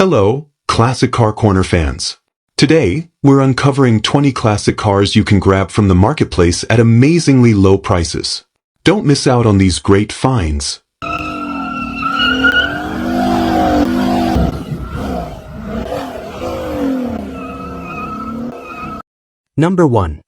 Hello, Classic Car Corner fans. Today, we're uncovering 20 classic cars you can grab from the marketplace at amazingly low prices. Don't miss out on these great finds. Number 1.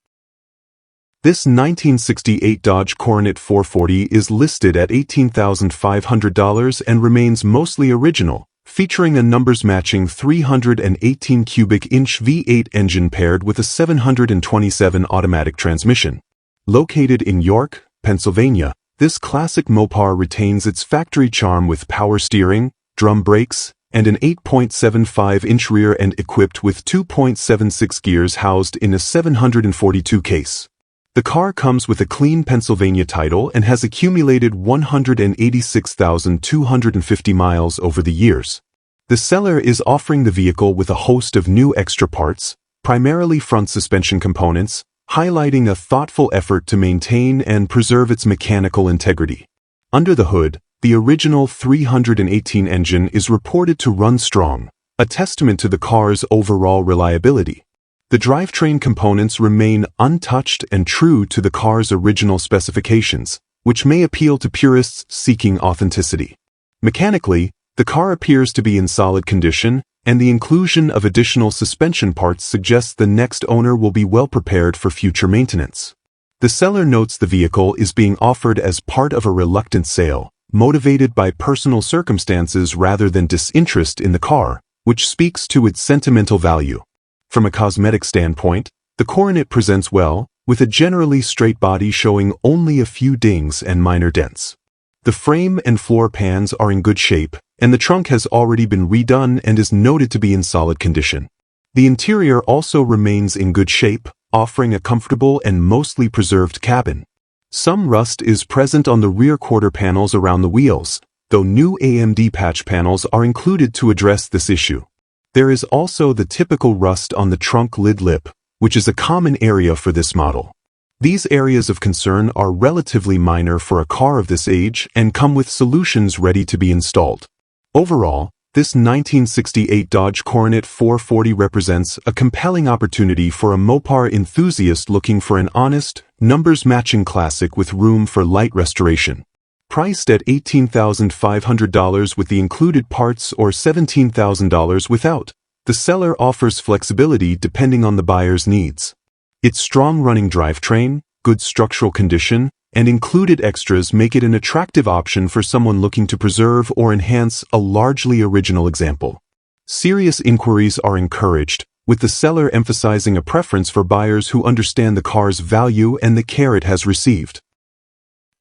This 1968 Dodge Coronet 440 is listed at $18,500 and remains mostly original, featuring a numbers-matching 318 cubic inch V8 engine paired with a 727 automatic transmission. Located in York, Pennsylvania, this classic Mopar retains its factory charm with power steering, drum brakes, and an 8.75-inch rear end equipped with 2.76 gears housed in a 742 case. The car comes with a clean Pennsylvania title and has accumulated 186,250 miles over the years. The seller is offering the vehicle with a host of new extra parts, primarily front suspension components, highlighting a thoughtful effort to maintain and preserve its mechanical integrity. Under the hood, the original 318 engine is reported to run strong, a testament to the car's overall reliability. The drivetrain components remain untouched and true to the car's original specifications, which may appeal to purists seeking authenticity. Mechanically, the car appears to be in solid condition, and the inclusion of additional suspension parts suggests the next owner will be well prepared for future maintenance. The seller notes the vehicle is being offered as part of a reluctant sale, motivated by personal circumstances rather than disinterest in the car, which speaks to its sentimental value. From a cosmetic standpoint, the Coronet presents well, with a generally straight body showing only a few dings and minor dents. The frame and floor pans are in good shape, and the trunk has already been redone and is noted to be in solid condition. The interior also remains in good shape, offering a comfortable and mostly preserved cabin. Some rust is present on the rear quarter panels around the wheels, though new AMD patch panels are included to address this issue. There is also the typical rust on the trunk lid lip, which is a common area for this model. These areas of concern are relatively minor for a car of this age and come with solutions ready to be installed. Overall, this 1968 Dodge Coronet 440 represents a compelling opportunity for a Mopar enthusiast looking for an honest, numbers-matching classic with room for light restoration. Priced at $18,500 with the included parts or $17,000 without, the seller offers flexibility depending on the buyer's needs. Its strong running drivetrain, good structural condition, and included extras make it an attractive option for someone looking to preserve or enhance a largely original example. Serious inquiries are encouraged, with the seller emphasizing a preference for buyers who understand the car's value and the care it has received.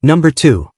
Number 2.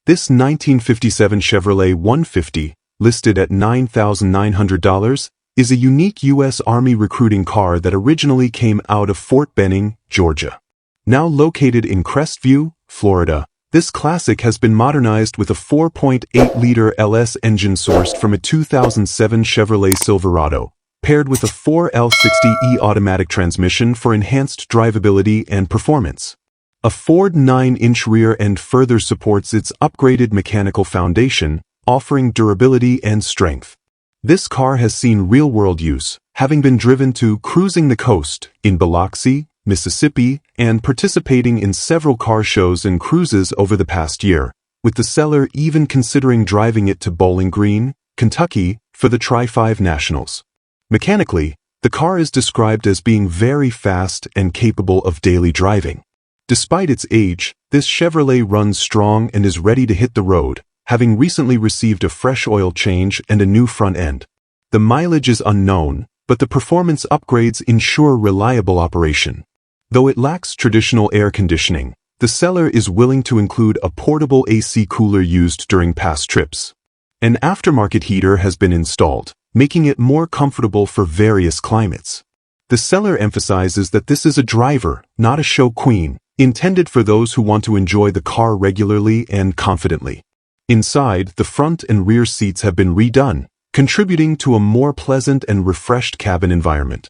This 1957 Chevrolet 150, listed at $9,900, is a unique U.S. Army recruiting car that originally came out of Fort Benning, Georgia. Now located in Crestview, Florida, this classic has been modernized with a 4.8-liter LS engine sourced from a 2007 Chevrolet Silverado, paired with a 4L60E automatic transmission for enhanced drivability and performance. A Ford 9-inch rear end further supports its upgraded mechanical foundation, offering durability and strength. This car has seen real-world use, having been driven to Cruising the Coast in Biloxi, Mississippi, and participating in several car shows and cruises over the past year, with the seller even considering driving it to Bowling Green, Kentucky, for the Tri-5 Nationals. Mechanically, the car is described as being very fast and capable of daily driving. Despite its age, this Chevrolet runs strong and is ready to hit the road, having recently received a fresh oil change and a new front end. The mileage is unknown, but the performance upgrades ensure reliable operation. Though it lacks traditional air conditioning, the seller is willing to include a portable AC cooler used during past trips. An aftermarket heater has been installed, making it more comfortable for various climates. The seller emphasizes that this is a driver, not a show queen, intended for those who want to enjoy the car regularly and confidently. Inside, the front and rear seats have been redone, contributing to a more pleasant and refreshed cabin environment.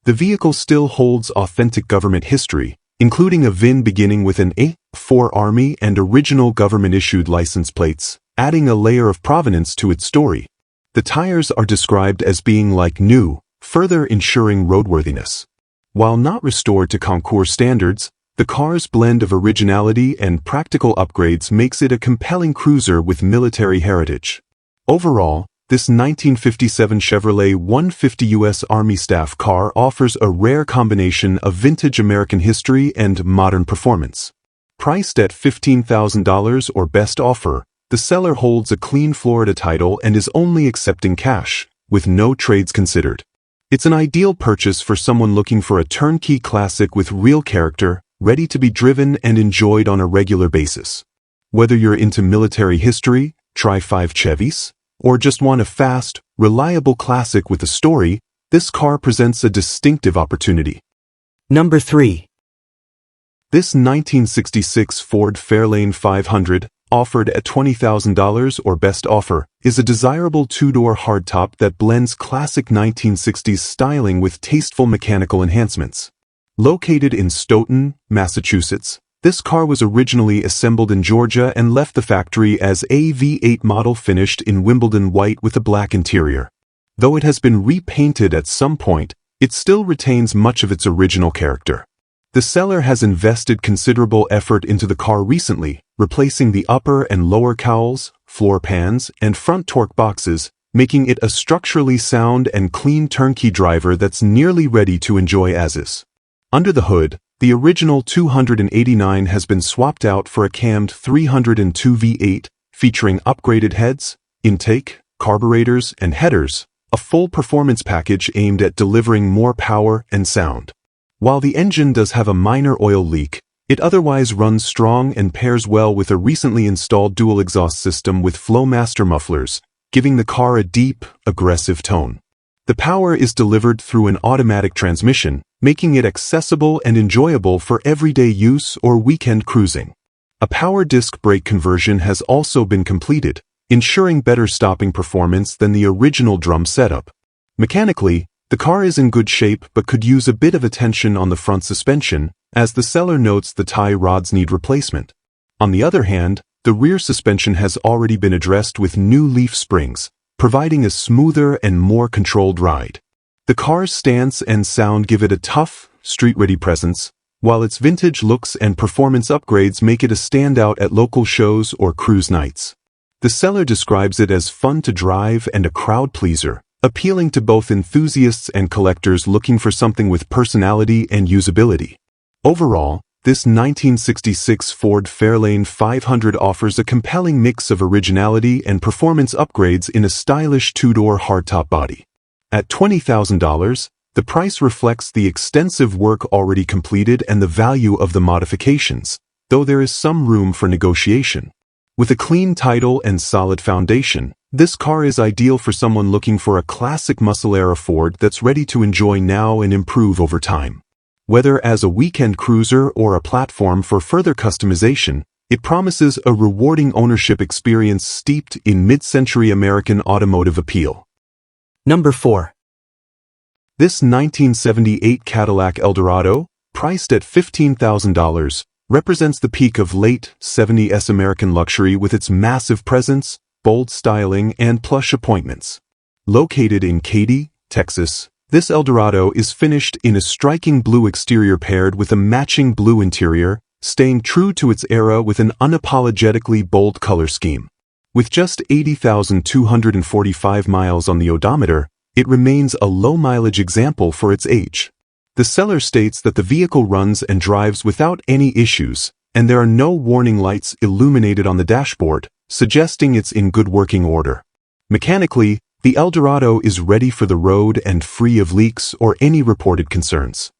The vehicle still holds authentic government history, including a VIN beginning with an A4 Army and original government-issued license plates, adding a layer of provenance to its story. The tires are described as being like new, further ensuring roadworthiness. While not restored to concours standards, the car's blend of originality and practical upgrades makes it a compelling cruiser with military heritage. Overall, this 1957 Chevrolet 150 U.S. Army Staff car offers a rare combination of vintage American history and modern performance. Priced at $15,000 or best offer, the seller holds a clean Florida title and is only accepting cash, with no trades considered. It's an ideal purchase for someone looking for a turnkey classic with real character, ready to be driven and enjoyed on a regular basis. Whether you're into military history, try-5 Chevys, or just want a fast, reliable classic with a story, this car presents a distinctive opportunity. Number 3. This 1966 Ford Fairlane 500, offered at $20,000 or best offer, is a desirable two-door hardtop that blends classic 1960s styling with tasteful mechanical enhancements. Located in Stoughton, Massachusetts, this car was originally assembled in Georgia and left the factory as a V8 model finished in Wimbledon white with a black interior. Though it has been repainted at some point, it still retains much of its original character. The seller has invested considerable effort into the car recently, replacing the upper and lower cowls, floor pans, and front torque boxes, making it a structurally sound and clean turnkey driver that's nearly ready to enjoy as is. Under the hood, the original 289 has been swapped out for a cammed 302 V8, featuring upgraded heads, intake, carburetors, and headers, a full performance package aimed at delivering more power and sound. While the engine does have a minor oil leak, it otherwise runs strong and pairs well with a recently installed dual exhaust system with Flowmaster mufflers, giving the car a deep, aggressive tone. The power is delivered through an automatic transmission, making it accessible and enjoyable for everyday use or weekend cruising. A power disc brake conversion has also been completed, ensuring better stopping performance than the original drum setup. Mechanically, the car is in good shape but could use a bit of attention on the front suspension, as the seller notes the tie rods need replacement. On the other hand, the rear suspension has already been addressed with new leaf springs, providing a smoother and more controlled ride. The car's stance and sound give it a tough, street-ready presence, while its vintage looks and performance upgrades make it a standout at local shows or cruise nights. The seller describes it as fun to drive and a crowd pleaser, appealing to both enthusiasts and collectors looking for something with personality and usability. Overall, this 1966 Ford Fairlane 500 offers a compelling mix of originality and performance upgrades in a stylish two-door hardtop body. At $20,000, the price reflects the extensive work already completed and the value of the modifications, though there is some room for negotiation. With a clean title and solid foundation, this car is ideal for someone looking for a classic muscle-era Ford that's ready to enjoy now and improve over time. Whether as a weekend cruiser or a platform for further customization, it promises a rewarding ownership experience steeped in mid-century American automotive appeal. Number 4. This 1978 Cadillac Eldorado, priced at $15,000, represents the peak of late 70s American luxury with its massive presence, bold styling, and plush appointments. Located in Katy, Texas, this Eldorado is finished in a striking blue exterior paired with a matching blue interior, staying true to its era with an unapologetically bold color scheme. With just 80,245 miles on the odometer, it remains a low-mileage example for its age. The seller states that the vehicle runs and drives without any issues, and there are no warning lights illuminated on the dashboard, suggesting it's in good working order. Mechanically, the Eldorado is ready for the road and free of leaks or any reported concerns.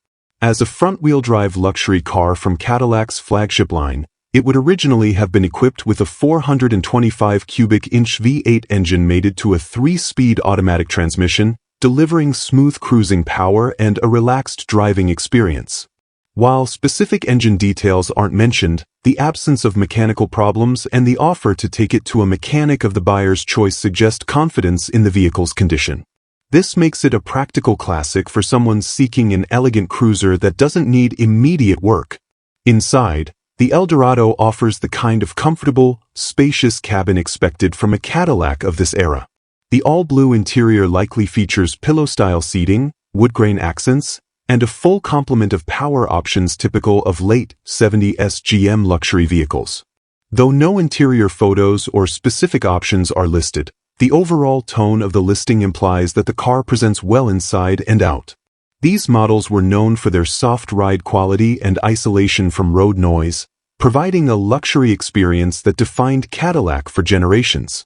As a front-wheel drive luxury car from Cadillac's flagship line, it would originally have been equipped with a 425 cubic inch V8 engine mated to a 3-speed automatic transmission, delivering smooth cruising power and a relaxed driving experience. While specific engine details aren't mentioned, the absence of mechanical problems and the offer to take it to a mechanic of the buyer's choice suggest confidence in the vehicle's condition. This makes it a practical classic for someone seeking an elegant cruiser that doesn't need immediate work. Inside, the Eldorado offers the kind of comfortable, spacious cabin expected from a Cadillac of this era. The all-blue interior likely features pillow-style seating, wood-grain accents, and a full complement of power options typical of late 70s GM luxury vehicles. Though no interior photos or specific options are listed, the overall tone of the listing implies that the car presents well inside and out. These models were known for their soft ride quality and isolation from road noise, providing a luxury experience that defined Cadillac for generations.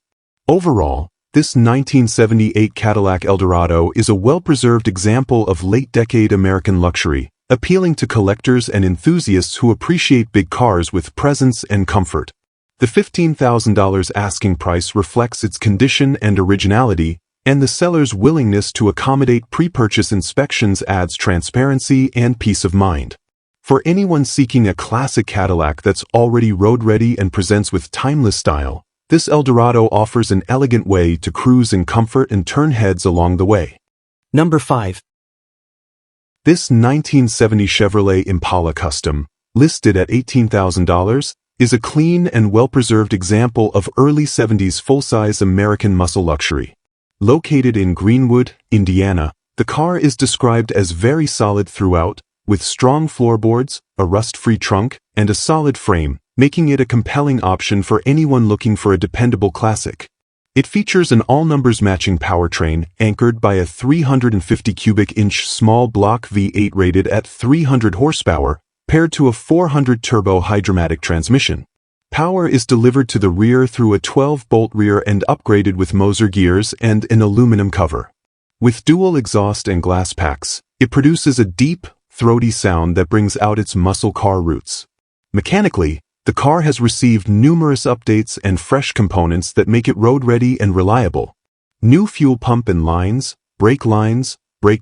Overall, this 1978 Cadillac Eldorado is a well-preserved example of late-decade American luxury, appealing to collectors and enthusiasts who appreciate big cars with presence and comfort. The $15,000 asking price reflects its condition and originality, and the seller's willingness to accommodate pre-purchase inspections adds transparency and peace of mind. For anyone seeking a classic Cadillac that's already road-ready and presents with timeless style, this Eldorado offers an elegant way to cruise in comfort and turn heads along the way. Number 5. This 1970 Chevrolet Impala Custom, listed at $18,000, is a clean and well-preserved example of early 70s full-size American muscle luxury. Located in Greenwood, Indiana, the car is described as very solid throughout, with strong floorboards, a rust-free trunk, and a solid frame, making it a compelling option for anyone looking for a dependable classic. It features an all-numbers matching powertrain anchored by a 350 cubic inch small block V8 rated at 300 horsepower, paired to a 400 turbo hydromatic transmission. Power is delivered to the rear through a 12-bolt rear end upgraded with Moser gears and an aluminum cover. With dual exhaust and glass packs, it produces a deep, throaty sound that brings out its muscle car roots. Mechanically, the car has received numerous updates and fresh components that make it road-ready and reliable. New fuel pump and lines, brake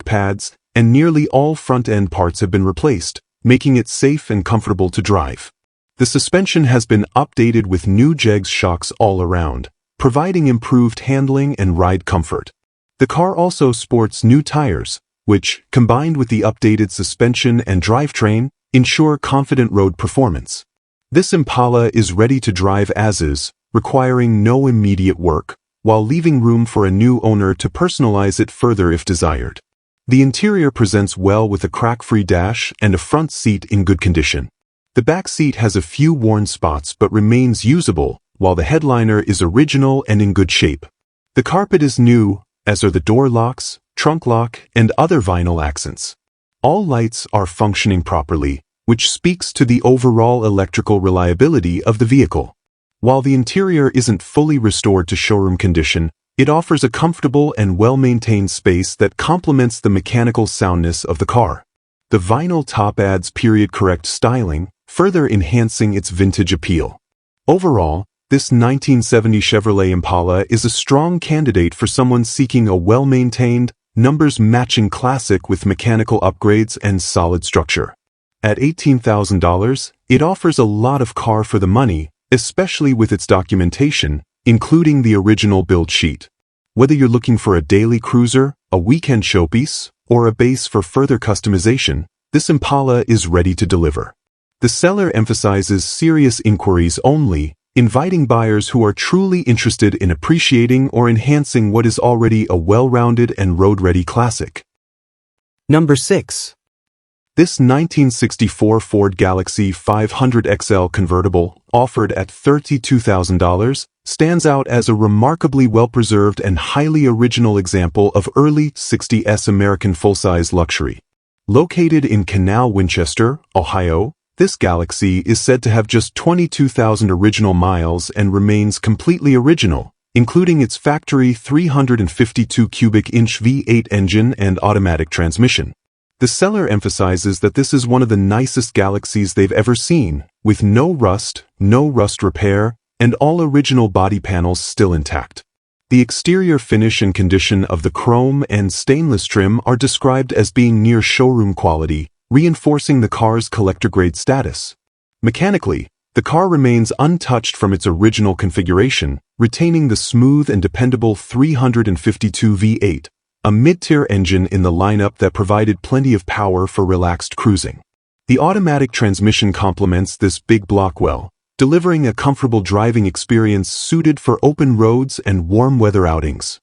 pads, and nearly all front-end parts have been replaced, making it safe and comfortable to drive. The suspension has been updated with new jegs shocks all around, providing improved handling and ride comfort. The car also sports new tires, which, combined with the updated suspension and drivetrain, ensure confident road performance. This Impala is ready to drive as is, requiring no immediate work, while leaving room for a new owner to personalize it further if desired. The interior presents well with a crack-free dash and a front seat in good condition. The back seat has a few worn spots but remains usable, while the headliner is original and in good shape. The carpet is new, as are the door locks, trunk lock, and other vinyl accents. All lights are functioning properly, which speaks to the overall electrical reliability of the vehicle. While the interior isn't fully restored to showroom condition, it offers a comfortable and well-maintained space that complements the mechanical soundness of the car. The vinyl top adds period-correct styling, further enhancing its vintage appeal. Overall, this 1970 Chevrolet Impala is a strong candidate for someone seeking a well-maintained, numbers-matching classic with mechanical upgrades and solid structure. At $18,000, it offers a lot of car for the money, especially with its documentation, including the original build sheet. Whether you're looking for a daily cruiser, a weekend showpiece, or a base for further customization, this Impala is ready to deliver. The seller emphasizes serious inquiries only, inviting buyers who are truly interested in appreciating or enhancing what is already a well-rounded and road-ready classic. Number 6. This 1964 Ford Galaxie 500XL convertible, offered at $32,000, stands out as a remarkably well-preserved and highly original example of early 60s American full-size luxury. Located in Canal, Winchester, Ohio, this Galaxie is said to have just 22,000 original miles and remains completely original, including its factory 352 cubic inch V8 engine and automatic transmission. The seller emphasizes that this is one of the nicest Galaxies they've ever seen, with no rust repair, and all original body panels still intact. The exterior finish and condition of the chrome and stainless trim are described as being near showroom quality, reinforcing the car's collector-grade status. Mechanically, the car remains untouched from its original configuration, retaining the smooth and dependable 352 V8, a mid-tier engine in the lineup that provided plenty of power for relaxed cruising. The automatic transmission complements this big block well, delivering a comfortable driving experience suited for open roads and warm weather outings.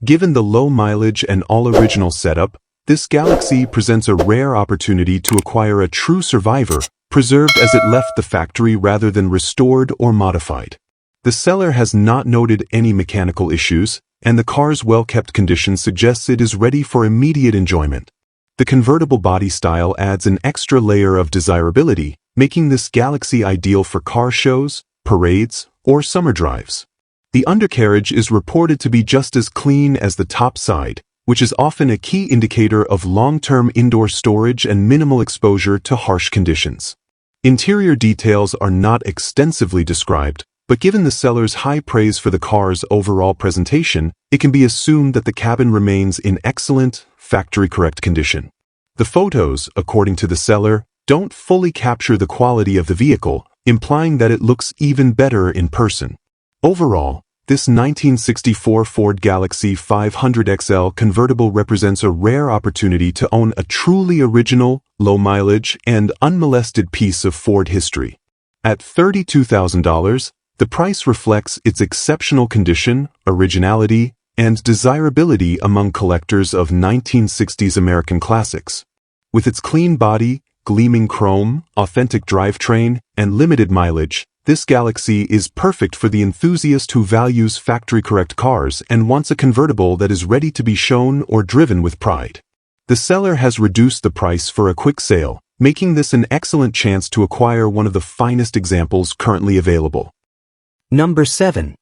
Given the low mileage and all-original setup, this Galaxie presents a rare opportunity to acquire a true survivor, preserved as it left the factory rather than restored or modified. The seller has not noted any mechanical issues, and the car's well-kept condition suggests it is ready for immediate enjoyment. The convertible body style adds an extra layer of desirability, making this Galaxie ideal for car shows, parades, or summer drives. The undercarriage is reported to be just as clean as the top side, which is often a key indicator of long-term indoor storage and minimal exposure to harsh conditions. Interior details are not extensively described, but given the seller's high praise for the car's overall presentation, it can be assumed that the cabin remains in excellent, factory-correct condition. The photos, according to the seller, don't fully capture the quality of the vehicle, implying that it looks even better in person. Overall, this 1964 Ford Galaxie 500XL convertible represents a rare opportunity to own a truly original, low-mileage, and unmolested piece of Ford history. At $32,000, the price reflects its exceptional condition, originality, and desirability among collectors of 1960s American classics. With its clean body, gleaming chrome, authentic drivetrain, and limited mileage, this Galaxie is perfect for the enthusiast who values factory-correct cars and wants a convertible that is ready to be shown or driven with pride. The seller has reduced the price for a quick sale, making this an excellent chance to acquire one of the finest examples currently available. Number 7.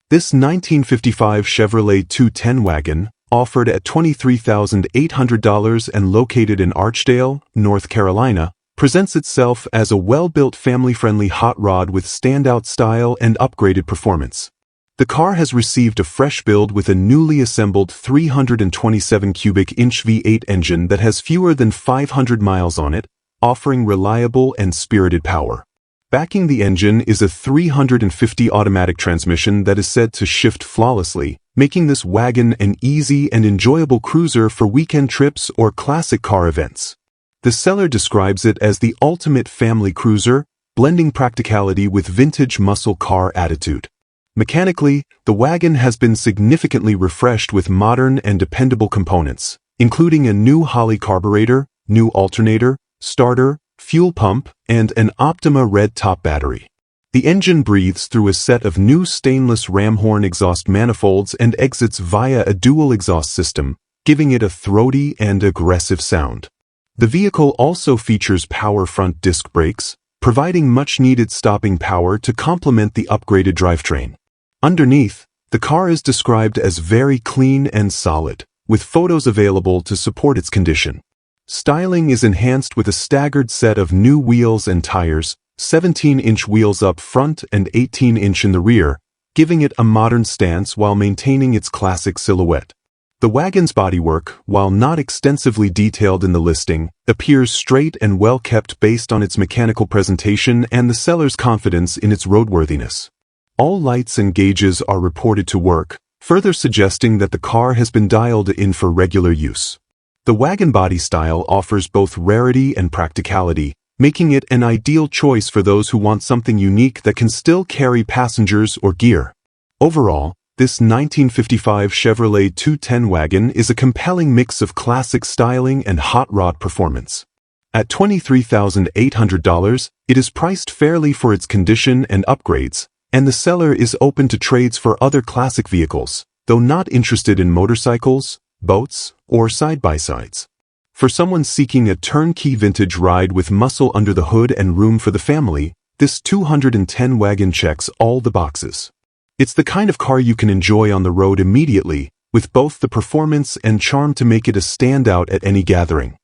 This 1955 Chevrolet 210 wagon, offered at $23,800 and located in Archdale, North Carolina, presents itself as a well-built family-friendly hot rod with standout style and upgraded performance. The car has received a fresh build with a newly assembled 327 cubic inch V8 engine that has fewer than 500 miles on it, offering reliable and spirited power. Backing the engine is a 350 automatic transmission that is said to shift flawlessly, making this wagon an easy and enjoyable cruiser for weekend trips or classic car events. The seller describes it as the ultimate family cruiser, blending practicality with vintage muscle car attitude. Mechanically, the wagon has been significantly refreshed with modern and dependable components, including a new Holley carburetor, new alternator, starter, fuel pump, and an Optima red top battery. The engine breathes through a set of new stainless ram horn exhaust manifolds and exits via a dual exhaust system, giving it a throaty and aggressive sound. The vehicle also features power front disc brakes, providing much-needed stopping power to complement the upgraded drivetrain. Underneath, the car is described as very clean and solid, with photos available to support its condition. Styling is enhanced with a staggered set of new wheels and tires, 17-inch wheels up front and 18-inch in the rear, giving it a modern stance while maintaining its classic silhouette. The wagon's bodywork, while not extensively detailed in the listing, appears straight and well-kept based on its mechanical presentation and the seller's confidence in its roadworthiness. All lights and gauges are reported to work, further suggesting that the car has been dialed in for regular use. The wagon body style offers both rarity and practicality, making it an ideal choice for those who want something unique that can still carry passengers or gear. Overall, this 1955 Chevrolet 210 wagon is a compelling mix of classic styling and hot rod performance. At $23,800, it is priced fairly for its condition and upgrades, and the seller is open to trades for other classic vehicles, though not interested in motorcycles, boats, or side-by-sides. For someone seeking a turnkey vintage ride with muscle under the hood and room for the family, this 210 wagon checks all the boxes. It's the kind of car you can enjoy on the road immediately, with both the performance and charm to make it a standout at any gathering.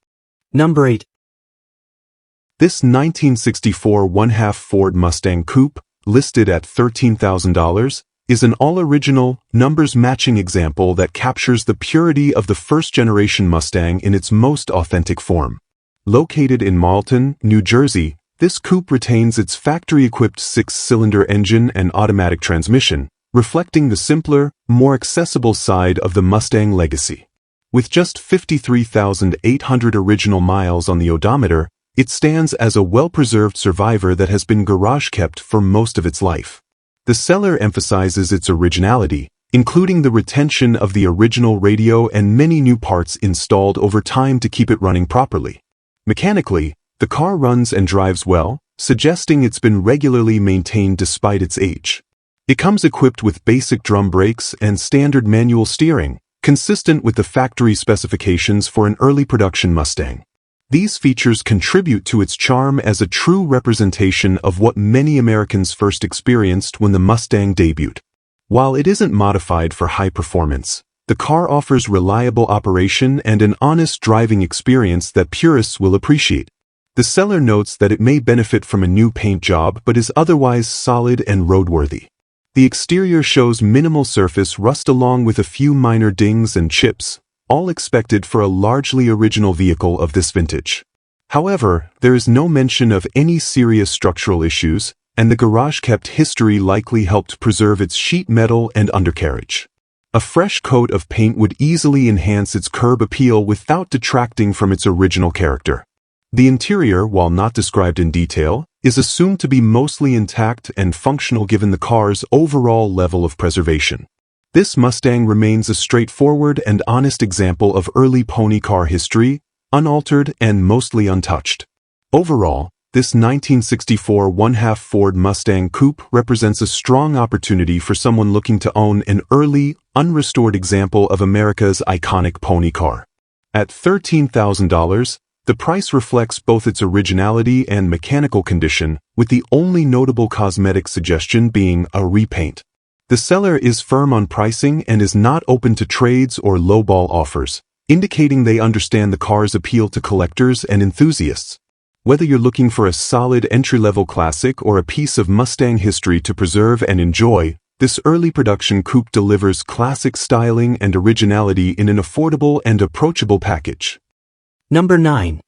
Number 8. This 1964 1/2 Ford Mustang Coupe, listed at $13,000, is an all-original, numbers-matching example that captures the purity of the first-generation Mustang in its most authentic form. Located in Marlton, New Jersey, this coupe retains its factory-equipped 6-cylinder engine and automatic transmission, reflecting the simpler, more accessible side of the Mustang legacy. With just 53,800 original miles on the odometer, it stands as a well-preserved survivor that has been garage-kept for most of its life. The seller emphasizes its originality, including the retention of the original radio and many new parts installed over time to keep it running properly. Mechanically, the car runs and drives well, suggesting it's been regularly maintained despite its age. It comes equipped with basic drum brakes and standard manual steering, consistent with the factory specifications for an early production Mustang. These features contribute to its charm as a true representation of what many Americans first experienced when the Mustang debuted. While it isn't modified for high performance, the car offers reliable operation and an honest driving experience that purists will appreciate. The seller notes that it may benefit from a new paint job but is otherwise solid and roadworthy. The exterior shows minimal surface rust along with a few minor dings and chips, all expected for a largely original vehicle of this vintage. However, there is no mention of any serious structural issues, and the garage-kept history likely helped preserve its sheet metal and undercarriage. A fresh coat of paint would easily enhance its curb appeal without detracting from its original character. The interior, while not described in detail, is assumed to be mostly intact and functional given the car's overall level of preservation. This Mustang remains a straightforward and honest example of early pony car history, unaltered and mostly untouched. Overall, this 1964 1/2 Ford Mustang Coupe represents a strong opportunity for someone looking to own an early, unrestored example of America's iconic pony car. At $13,000, the price reflects both its originality and mechanical condition, with the only notable cosmetic suggestion being a repaint. The seller is firm on pricing and is not open to trades or lowball offers, indicating they understand the car's appeal to collectors and enthusiasts. Whether you're looking for a solid entry-level classic or a piece of Mustang history to preserve and enjoy, this early production coupe delivers classic styling and originality in an affordable and approachable package. Number 9.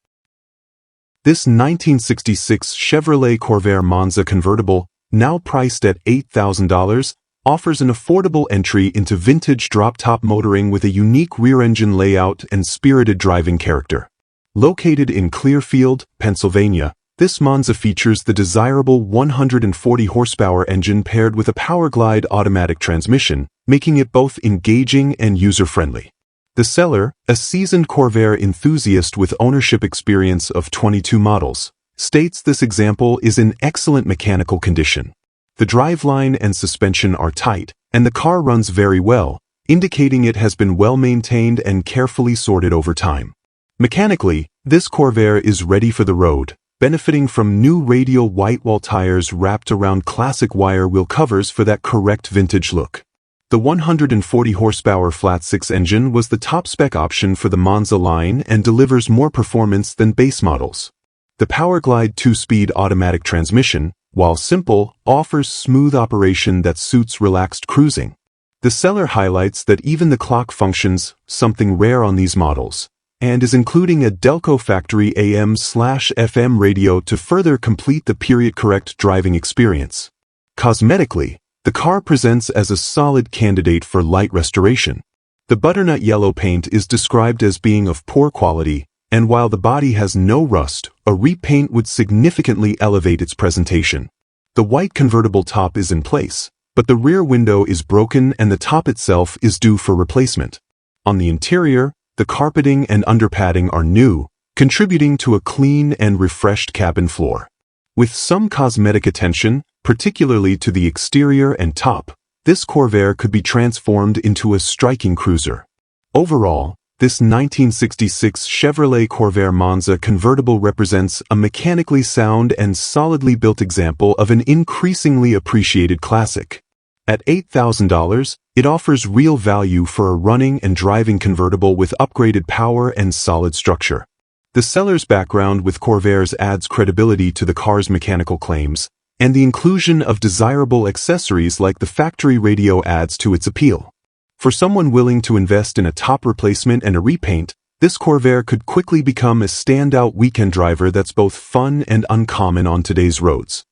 This 1966 Chevrolet Corvair Monza convertible, now priced at $8,000, offers an affordable entry into vintage drop-top motoring with a unique rear-engine layout and spirited driving character. Located in Clearfield, Pennsylvania, this Monza features the desirable 140 horsepower engine paired with a Powerglide automatic transmission, making it both engaging and user-friendly. The seller, a seasoned Corvair enthusiast with ownership experience of 22 models, states this example is in excellent mechanical condition. The driveline and suspension are tight, and the car runs very well, indicating it has been well maintained and carefully sorted over time. Mechanically, this Corvair is ready for the road, benefiting from new radial white wall tires wrapped around classic wire wheel covers for that correct vintage look. The 140 horsepower flat-six engine was the top spec option for the Monza line and delivers more performance than base models. The Powerglide 2-speed automatic transmission, while simple, offers smooth operation that suits relaxed cruising. The seller highlights that even the clock functions, something rare on these models, and is including a Delco factory AM/FM radio to further complete the period-correct driving experience. Cosmetically, the car presents as a solid candidate for light restoration. The butternut yellow paint is described as being of poor quality, and while the body has no rust, a repaint would significantly elevate its presentation. The white convertible top is in place, but the rear window is broken and the top itself is due for replacement. On the interior, the carpeting and underpadding are new, contributing to a clean and refreshed cabin floor. With some cosmetic attention, particularly to the exterior and top, this Corvair could be transformed into a striking cruiser. Overall, this 1966 Chevrolet Corvair Monza convertible represents a mechanically sound and solidly built example of an increasingly appreciated classic. At $8,000, it offers real value for a running and driving convertible with upgraded power and solid structure. The seller's background with Corvairs adds credibility to the car's mechanical claims, and the inclusion of desirable accessories like the factory radio adds to its appeal. For someone willing to invest in a top replacement and a repaint, this Corvair could quickly become a standout weekend driver that's both fun and uncommon on today's roads.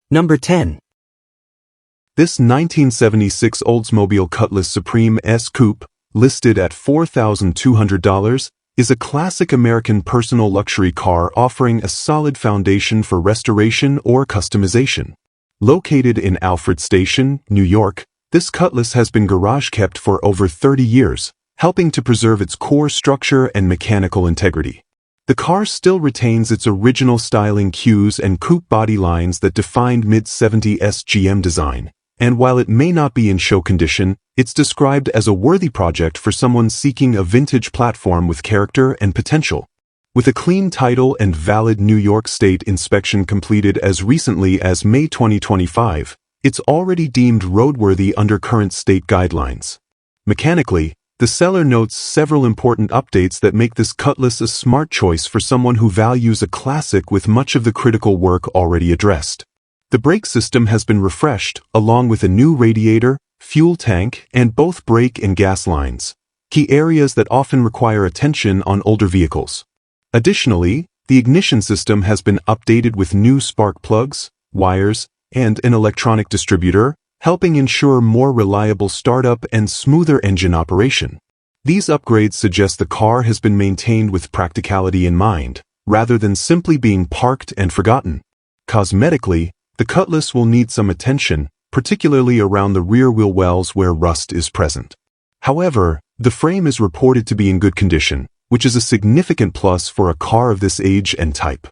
Number 10. This 1976 Oldsmobile Cutlass Supreme S Coupe, listed at $4,200, is a classic American personal luxury car offering a solid foundation for restoration or customization. Located in Alfred Station, New York, This Cutlass has been garage-kept for over 30 years, helping to preserve its core structure and mechanical integrity. The car still retains its original styling cues and coupe body lines that defined mid-70s GM design, and while it may not be in show condition, it's described as a worthy project for someone seeking a vintage platform with character and potential. With a clean title and valid New York State inspection completed as recently as May 2025, it's already deemed roadworthy under current state guidelines. Mechanically, the seller notes several important updates that make this Cutlass a smart choice for someone who values a classic with much of the critical work already addressed. The brake system has been refreshed, along with a new radiator, fuel tank, and both brake and gas lines, key areas that often require attention on older vehicles. Additionally, the ignition system has been updated with new spark plugs, wires, and an electronic distributor, helping ensure more reliable startup and smoother engine operation. These upgrades suggest the car has been maintained with practicality in mind, rather than simply being parked and forgotten. Cosmetically, the Cutlass will need some attention, particularly around the rear wheel wells where rust is present. However, the frame is reported to be in good condition, which is a significant plus for a car of this age and type.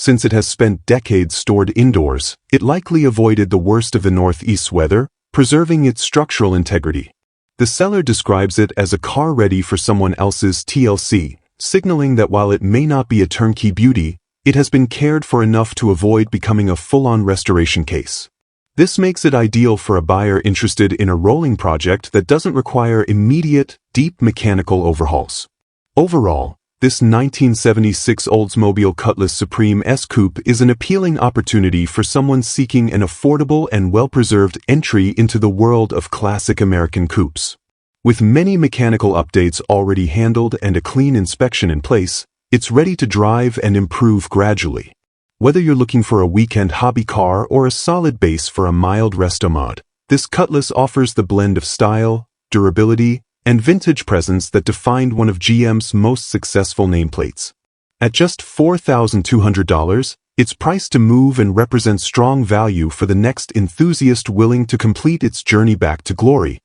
Since it has spent decades stored indoors, it likely avoided the worst of the northeast weather, preserving its structural integrity. The seller describes it as a car ready for someone else's TLC, signaling that while it may not be a turnkey beauty, it has been cared for enough to avoid becoming a full-on restoration case. This makes it ideal for a buyer interested in a rolling project that doesn't require immediate, deep mechanical overhauls. Overall, this 1976 Oldsmobile Cutlass Supreme S Coupe is an appealing opportunity for someone seeking an affordable and well-preserved entry into the world of classic American coupes. With many mechanical updates already handled and a clean inspection in place, it's ready to drive and improve gradually. Whether you're looking for a weekend hobby car or a solid base for a mild resto mod, this Cutlass offers the blend of style, durability, and vintage presence that defined one of GM's most successful nameplates. At just $4,200, it's priced to move and represents strong value for the next enthusiast willing to complete its journey back to glory.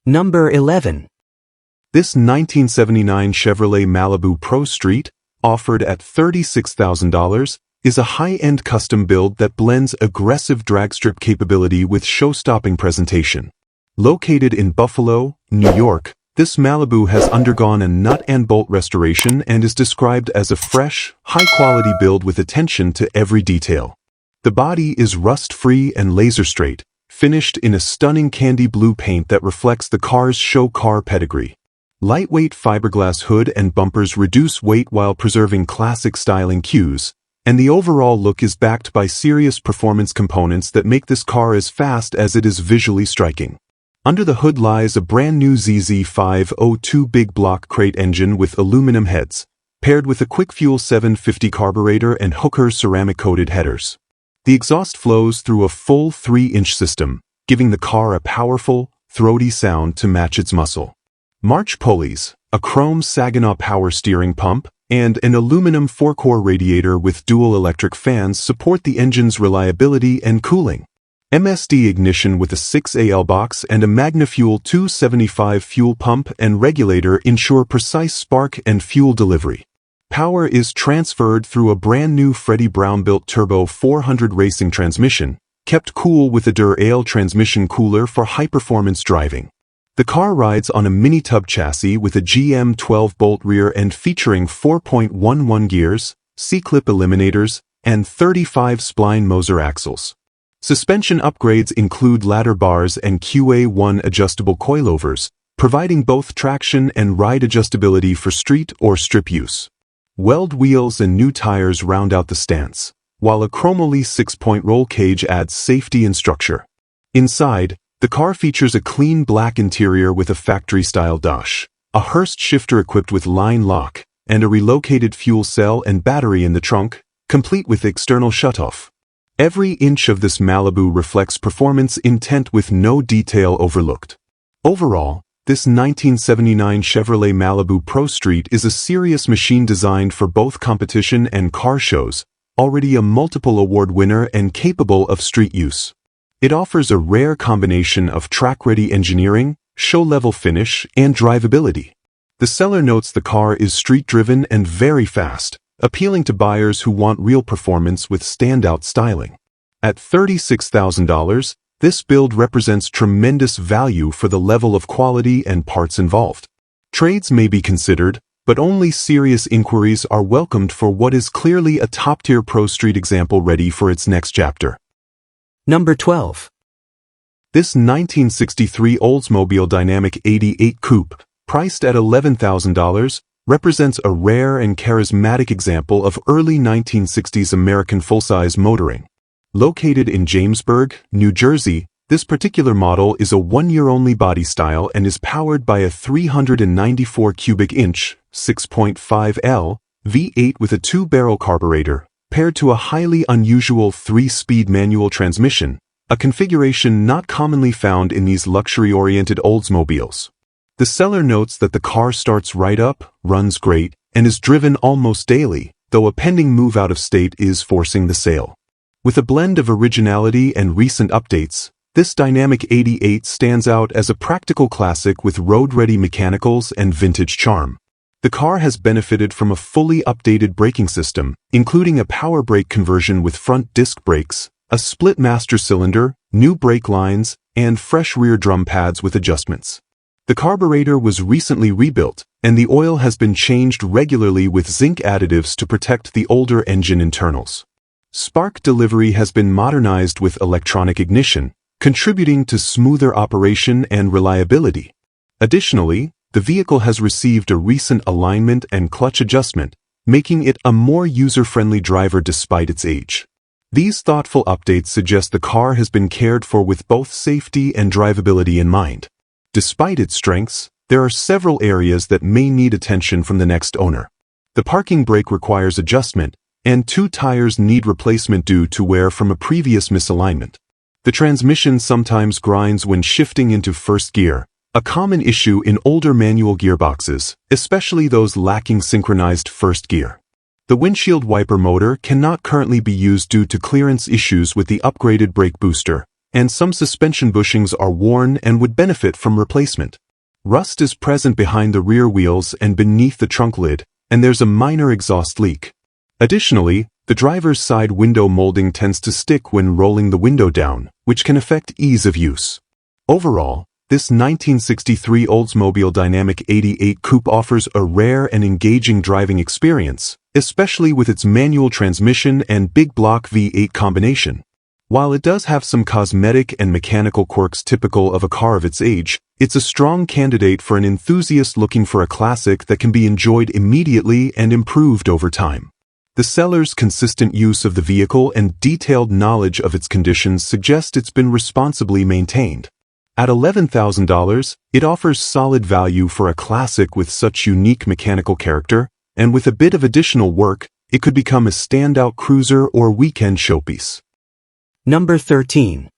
Number 11. This 1979 Chevrolet Malibu Pro Street, offered at $36,000, is a high-end custom build that blends aggressive dragstrip capability with show-stopping presentation. Located in Buffalo, New York, this Malibu has undergone a nut and bolt restoration and is described as a fresh, high-quality build with attention to every detail. The body is rust-free and laser-straight, finished in a stunning candy blue paint that reflects the car's show car pedigree. Lightweight fiberglass hood and bumpers reduce weight while preserving classic styling cues, and the overall look is backed by serious performance components that make this car as fast as it is visually striking. Under the hood lies a brand new ZZ502 big block crate engine with aluminum heads, paired with a quick fuel 750 carburetor and Hooker ceramic-coated headers. The exhaust flows through a full 3-inch system, giving the car a powerful, throaty sound to match its muscle. March pulleys, a chrome Saginaw power steering pump, and an aluminum 4-core radiator with dual electric fans support the engine's reliability and cooling. MSD ignition with a 6AL box and a MagnaFuel 275 fuel pump and regulator ensure precise spark and fuel delivery. Power is transferred through a brand new Freddie Brown-built Turbo 400 racing transmission, kept cool with a Dur-Ale transmission cooler for high-performance driving. The car rides on a mini-tub chassis with a GM 12-bolt rear end featuring 4.11 gears, C-clip eliminators, and 35 spline Moser axles. Suspension upgrades include ladder bars and QA1 adjustable coilovers, providing both traction and ride adjustability for street or strip use. Weld wheels and new tires round out the stance, while a chromoly 6-point roll cage adds safety and structure. Inside, the car features a clean black interior with a factory-style dash, a Hurst shifter equipped with line lock, and a relocated fuel cell and battery in the trunk, complete with external shutoff. Every inch of this Malibu reflects performance intent with no detail overlooked. Overall, this 1979 Chevrolet Malibu Pro Street is a serious machine designed for both competition and car shows, already a multiple award winner and capable of street use. It offers a rare combination of track-ready engineering, show-level finish, and drivability. The seller notes the car is street-driven and very fast, appealing to buyers who want real performance with standout styling. At $36,000, this build represents tremendous value for the level of quality and parts involved. Trades may be considered, but only serious inquiries are welcomed for what is clearly a top-tier pro street example ready for its next chapter. Number 12. This 1963 Oldsmobile Dynamic 88 Coupe, priced at $11,000, represents a rare and charismatic example of early 1960s American full-size motoring. Located in Jamesburg, New Jersey, this particular model is a one-year-only body style and is powered by a 394 cubic inch, 6.5 L, V8 with a two-barrel carburetor, paired to a highly unusual 3-speed manual transmission, a configuration not commonly found in these luxury-oriented Oldsmobiles. The seller notes that the car starts right up, runs great, and is driven almost daily, though a pending move out of state is forcing the sale. With a blend of originality and recent updates, this Dynamic 88 stands out as a practical classic with road-ready mechanicals and vintage charm. The car has benefited from a fully updated braking system, including a power brake conversion with front disc brakes, a split master cylinder, new brake lines, and fresh rear drum pads with adjustments. The carburetor was recently rebuilt, and the oil has been changed regularly with zinc additives to protect the older engine internals. Spark delivery has been modernized with electronic ignition, contributing to smoother operation and reliability. Additionally, the vehicle has received a recent alignment and clutch adjustment, making it a more user-friendly driver despite its age. These thoughtful updates suggest the car has been cared for with both safety and drivability in mind. Despite its strengths, there are several areas that may need attention from the next owner. The parking brake requires adjustment, and 2 tires need replacement due to wear from a previous misalignment. The transmission sometimes grinds when shifting into first gear, a common issue in older manual gearboxes, especially those lacking synchronized first gear. The windshield wiper motor cannot currently be used due to clearance issues with the upgraded brake booster, and some suspension bushings are worn and would benefit from replacement. Rust is present behind the rear wheels and beneath the trunk lid, and there's a minor exhaust leak. Additionally, the driver's side window molding tends to stick when rolling the window down, which can affect ease of use. Overall, this 1963 Oldsmobile Dynamic 88 Coupe offers a rare and engaging driving experience, especially with its manual transmission and big block V8 combination. While it does have some cosmetic and mechanical quirks typical of a car of its age, it's a strong candidate for an enthusiast looking for a classic that can be enjoyed immediately and improved over time. The seller's consistent use of the vehicle and detailed knowledge of its conditions suggest it's been responsibly maintained. At $11,000, it offers solid value for a classic with such unique mechanical character, and with a bit of additional work, it could become a standout cruiser or weekend showpiece. Number 13.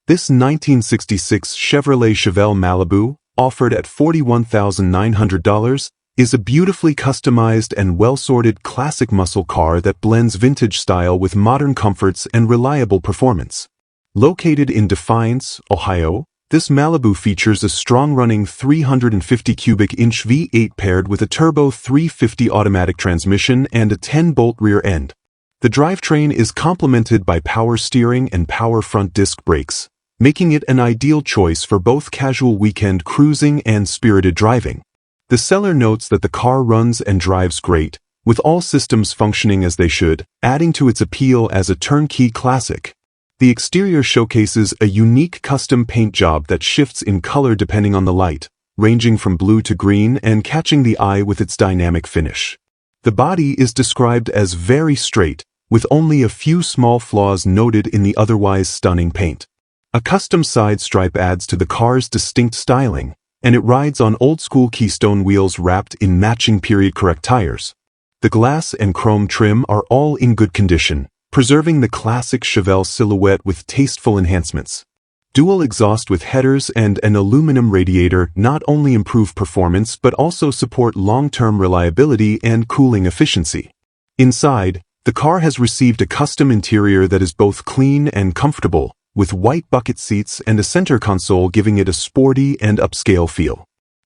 This 1966 Chevrolet Chevelle Malibu, offered at $41,900, is a beautifully customized and well-sorted classic muscle car that blends vintage style with modern comforts and reliable performance. Located in Defiance, Ohio, this Malibu features a strong-running 350 cubic inch V8 paired with a turbo 350 automatic transmission and a 10-bolt rear end. The drivetrain is complemented by power steering and power front disc brakes, making it an ideal choice for both casual weekend cruising and spirited driving. The seller notes that the car runs and drives great, with all systems functioning as they should, adding to its appeal as a turnkey classic. The exterior showcases a unique custom paint job that shifts in color depending on the light, ranging from blue to green and catching the eye with its dynamic finish. The body is described as very straight, with only a few small flaws noted in the otherwise stunning paint. A custom side stripe adds to the car's distinct styling, and it rides on old-school Keystone wheels wrapped in matching period-correct tires. The glass and chrome trim are all in good condition, preserving the classic Chevelle silhouette with tasteful enhancements. Dual exhaust with headers and an aluminum radiator not only improve performance but also support long-term reliability and cooling efficiency. Inside, the car has received a custom interior that is both clean and comfortable, with white bucket seats and a center console giving it a sporty and upscale feel.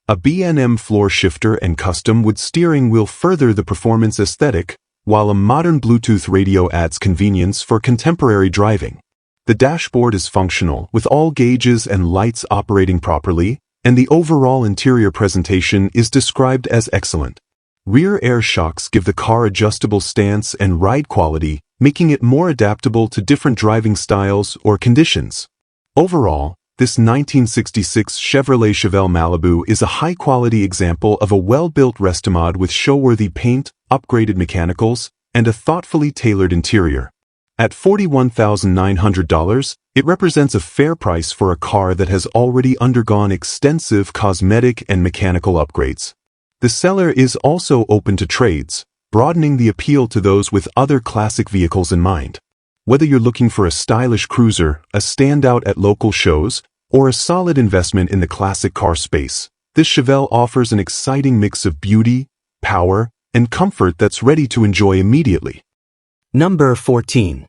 A B&M floor shifter and custom wood steering wheel further the performance aesthetic, while a modern Bluetooth radio adds convenience for contemporary driving. The dashboard is functional, with all gauges and lights operating properly, and the overall interior presentation is described as excellent. Rear air shocks give the car adjustable stance and ride quality, making it more adaptable to different driving styles or conditions. Overall, this 1966 Chevrolet Chevelle Malibu is a high-quality example of a well-built restomod with show-worthy paint, upgraded mechanicals, and a thoughtfully tailored interior. At $41,900, it represents a fair price for a car that has already undergone extensive cosmetic and mechanical upgrades. The seller is also open to trades, broadening the appeal to those with other classic vehicles in mind. Whether you're looking for a stylish cruiser, a standout at local shows, or a solid investment in the classic car space, this Chevelle offers an exciting mix of beauty, power, and comfort that's ready to enjoy immediately. Number 14.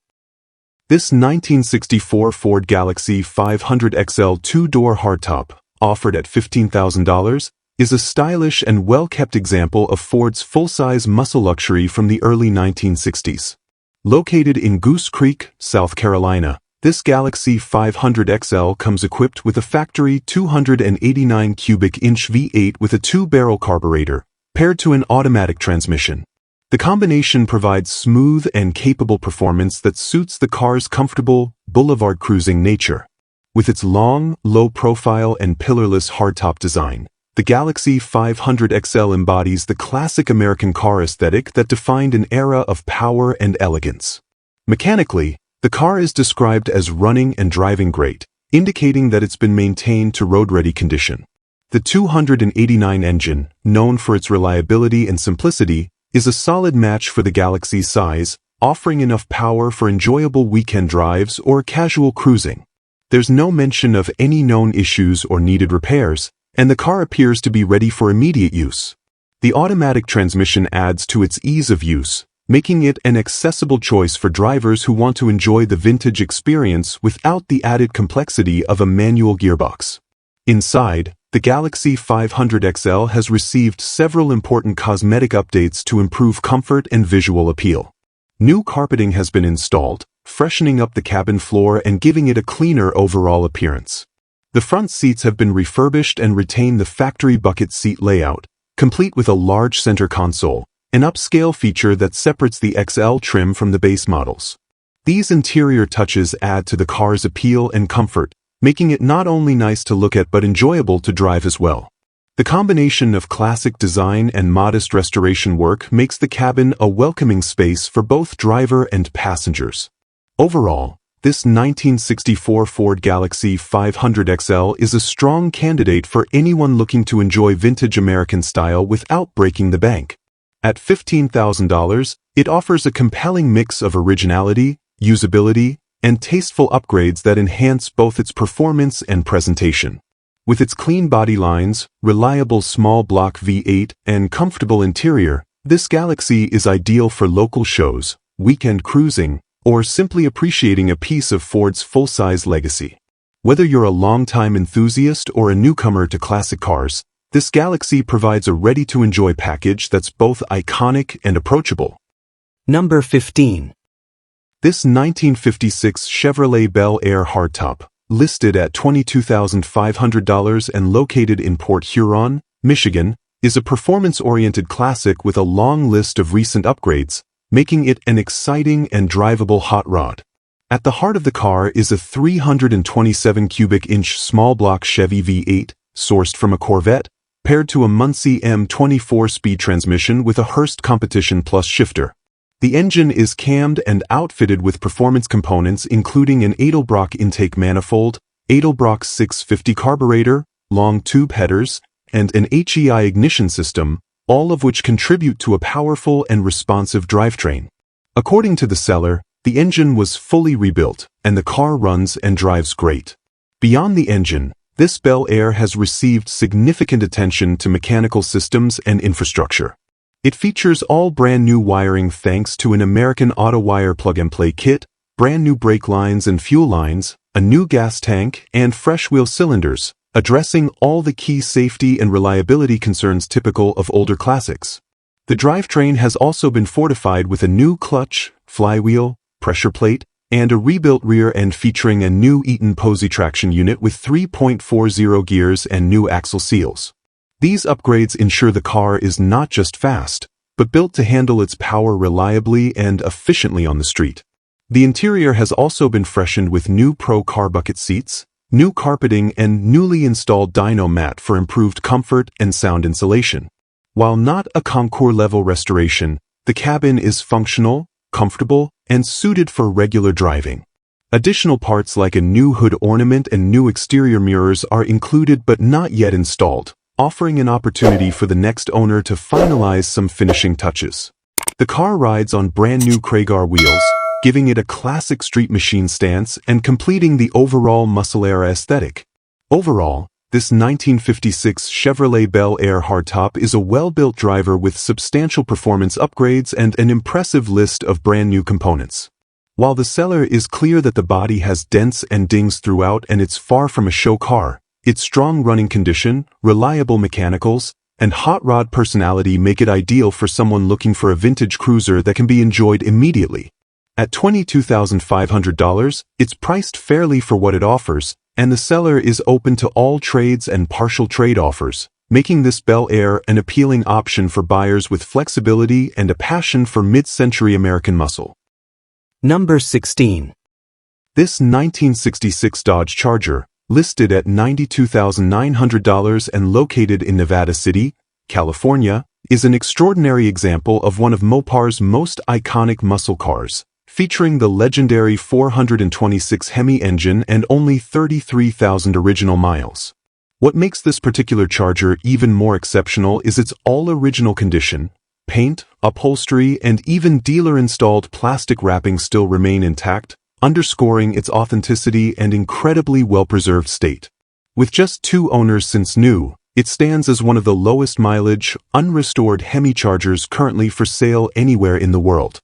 This 1964 Ford Galaxie 500 XL two-door hardtop, offered at $15,000, is a stylish and well-kept example of Ford's full-size muscle luxury from the early 1960s. Located in Goose Creek, South Carolina, this Galaxie 500 XL comes equipped with a factory 289 cubic inch V8 with a two-barrel carburetor, paired to an automatic transmission. The combination provides smooth and capable performance that suits the car's comfortable, boulevard cruising nature. With its long, low profile and pillarless hardtop design, the Galaxie 500 XL embodies the classic American car aesthetic that defined an era of power and elegance. Mechanically, the car is described as running and driving great, indicating that it's been maintained to road-ready condition. The 289 engine, known for its reliability and simplicity, is a solid match for the Galaxie's size, offering enough power for enjoyable weekend drives or casual cruising. There's no mention of any known issues or needed repairs, and the car appears to be ready for immediate use. The automatic transmission adds to its ease of use, making it an accessible choice for drivers who want to enjoy the vintage experience without the added complexity of a manual gearbox. Inside, the Galaxie 500 XL has received several important cosmetic updates to improve comfort and visual appeal. New carpeting has been installed, freshening up the cabin floor and giving it a cleaner overall appearance. The front seats have been refurbished and retain the factory bucket seat layout, complete with a large center console, an upscale feature that separates the XL trim from the base models. These interior touches add to the car's appeal and comfort, making it not only nice to look at but enjoyable to drive as well. The combination of classic design and modest restoration work makes the cabin a welcoming space for both driver and passengers. Overall, this 1964 Ford Galaxie 500 XL is a strong candidate for anyone looking to enjoy vintage American style without breaking the bank. At $15,000, it offers a compelling mix of originality, usability, and tasteful upgrades that enhance both its performance and presentation. With its clean body lines, reliable small block V8, and comfortable interior, this Galaxie is ideal for local shows, weekend cruising, or simply appreciating a piece of Ford's full-size legacy. Whether you're a longtime enthusiast or a newcomer to classic cars, this Galaxie provides a ready-to-enjoy package that's both iconic and approachable. Number 15. This 1956 Chevrolet Bel Air hardtop, listed at $22,500 and located in Port Huron, Michigan, is a performance-oriented classic with a long list of recent upgrades, making it an exciting and drivable hot rod. At the heart of the car is a 327 cubic inch small block Chevy V8, sourced from a Corvette, paired to a Muncie M24 speed transmission with a Hurst Competition Plus shifter. The engine is cammed and outfitted with performance components including an Edelbrock intake manifold, Edelbrock 650 carburetor, long tube headers, and an HEI ignition system, all of which contribute to a powerful and responsive drivetrain. According to the seller, the engine was fully rebuilt, and the car runs and drives great. Beyond the engine, this Bel Air has received significant attention to mechanical systems and infrastructure. It features all brand new wiring thanks to an American Auto Wire plug-and-play kit, brand new brake lines and fuel lines, a new gas tank, and fresh wheel cylinders, addressing all the key safety and reliability concerns typical of older classics. The drivetrain has also been fortified with a new clutch, flywheel, pressure plate, and a rebuilt rear end featuring a new Eaton Posey traction unit with 3.40 gears and new axle seals. These upgrades ensure the car is not just fast, but built to handle its power reliably and efficiently on the street. The interior has also been freshened with new Pro car bucket seats, new carpeting, and newly installed dyno mat for improved comfort and sound insulation. While not a Concours-level restoration, the cabin is functional, comfortable, and suited for regular driving. Additional parts like a new hood ornament and new exterior mirrors are included but not yet installed, offering an opportunity for the next owner to finalize some finishing touches. The car rides on brand new Craigar wheels, giving it a classic street machine stance and completing the overall muscle-era aesthetic. Overall, this 1956 Chevrolet Bel Air hardtop is a well-built driver with substantial performance upgrades and an impressive list of brand-new components. While the seller is clear that the body has dents and dings throughout and it's far from a show car, its strong running condition, reliable mechanicals, and hot rod personality make it ideal for someone looking for a vintage cruiser that can be enjoyed immediately. At $22,500, it's priced fairly for what it offers, and the seller is open to all trades and partial trade offers, making this Bel Air an appealing option for buyers with flexibility and a passion for mid-century American muscle. Number 16. This 1966 Dodge Charger, listed at $92,900 and located in Nevada City, California, is an extraordinary example of one of Mopar's most iconic muscle cars, featuring the legendary 426 Hemi engine and only 33,000 original miles. What makes this particular Charger even more exceptional is its all-original condition. Paint, upholstery, and even dealer-installed plastic wrapping still remain intact, underscoring its authenticity and incredibly well-preserved state. With just 2 owners since new, it stands as one of the lowest mileage, unrestored Hemi Chargers currently for sale anywhere in the world.